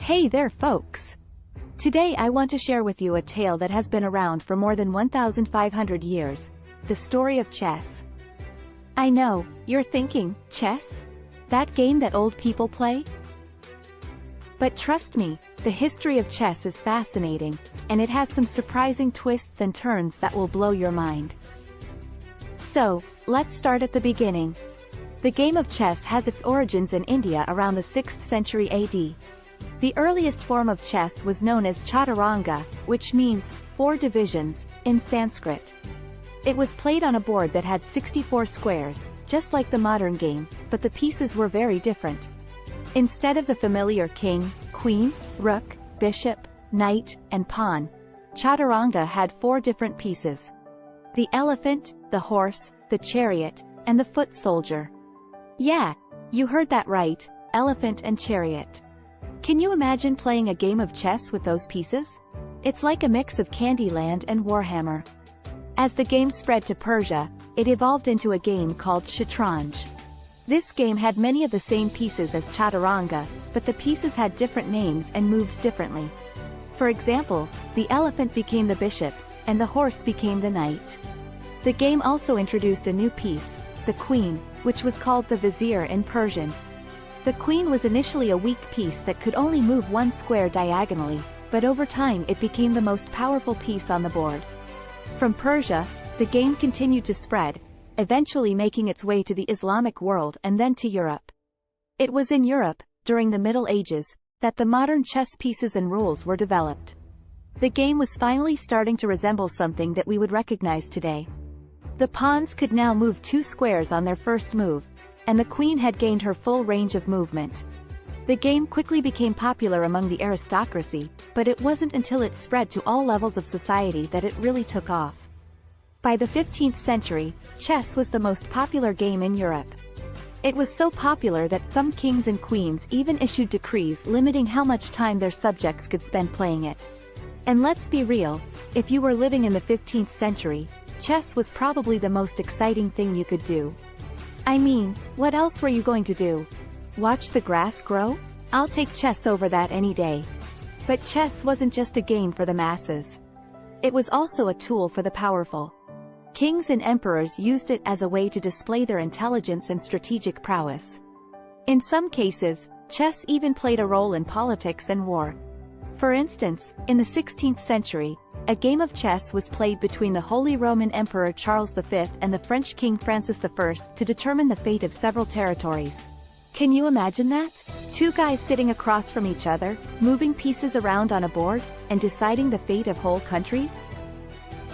Hey there folks! Today I want to share with you a tale that has been around for more than 1,500 years, the story of chess. I know, you're thinking, chess? That game that old people play? But trust me, the history of chess is fascinating, and it has some surprising twists and turns that will blow your mind. So, let's start at the beginning. The game of chess has its origins in India around the 6th century AD. The earliest form of chess was known as chaturanga, which means 4 divisions, in Sanskrit. It was played on a board that had 64 squares, just like the modern game, but the pieces were very different. Instead of the familiar king, queen, rook, bishop, knight, and pawn, chaturanga had 4 different pieces: the elephant, the horse, the chariot, and the foot soldier. Yeah, you heard that right, elephant and chariot. Can you imagine playing a game of chess with those pieces? It's like a mix of Candyland and Warhammer. As the game spread to Persia, it evolved into a game called shatranj. This game had many of the same pieces as chaturanga, but the pieces had different names and moved differently. For example, the elephant became the bishop, and the horse became the knight. The game also introduced a new piece, the queen, which was called the vizier in Persian. The queen was initially a weak piece that could only move 1 square diagonally, but over time it became the most powerful piece on the board. From Persia, the game continued to spread, eventually making its way to the Islamic world and then to Europe. It was in Europe, during the Middle Ages, that the modern chess pieces and rules were developed. The game was finally starting to resemble something that we would recognize today. The pawns could now move 2 squares on their first move, and the queen had gained her full range of movement. The game quickly became popular among the aristocracy, but it wasn't until it spread to all levels of society that it really took off. By the 15th century, chess was the most popular game in Europe. It was so popular that some kings and queens even issued decrees limiting how much time their subjects could spend playing it. And let's be real, if you were living in the 15th century, chess was probably the most exciting thing you could do. I mean, what else were you going to do? Watch the grass grow? I'll take chess over that any day. But chess wasn't just a game for the masses. It was also a tool for the powerful. Kings and emperors used it as a way to display their intelligence and strategic prowess. In some cases, chess even played a role in politics and war. For instance, in the 16th century, a game of chess was played between the Holy Roman Emperor Charles V and the French King Francis I to determine the fate of several territories. Can you imagine that? 2 guys sitting across from each other, moving pieces around on a board, and deciding the fate of whole countries?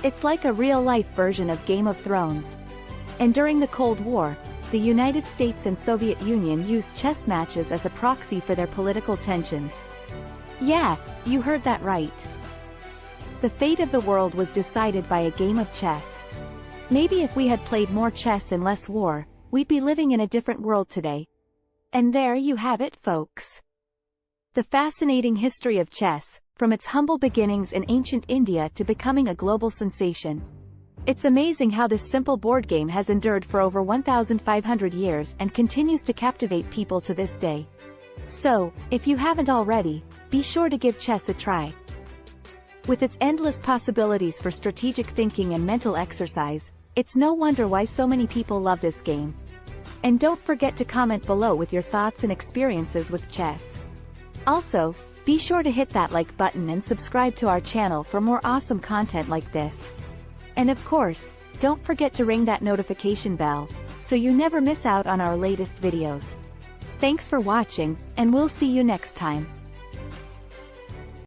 It's like a real-life version of Game of Thrones. And during the Cold War, the United States and Soviet Union used chess matches as a proxy for their political tensions. Yeah, you heard that right. The fate of the world was decided by a game of chess. Maybe if we had played more chess and less war, we'd be living in a different world today. And there you have it, folks. The fascinating history of chess, from its humble beginnings in ancient India to becoming a global sensation. It's amazing how this simple board game has endured for over 1,500 years and continues to captivate people to this day. So, if you haven't already, be sure to give chess a try. With its endless possibilities for strategic thinking and mental exercise, it's no wonder why so many people love this game. And don't forget to comment below with your thoughts and experiences with chess. Also, be sure to hit that like button and subscribe to our channel for more awesome content like this. And of course, don't forget to ring that notification bell, so you never miss out on our latest videos. Thanks for watching, and we'll see you next time.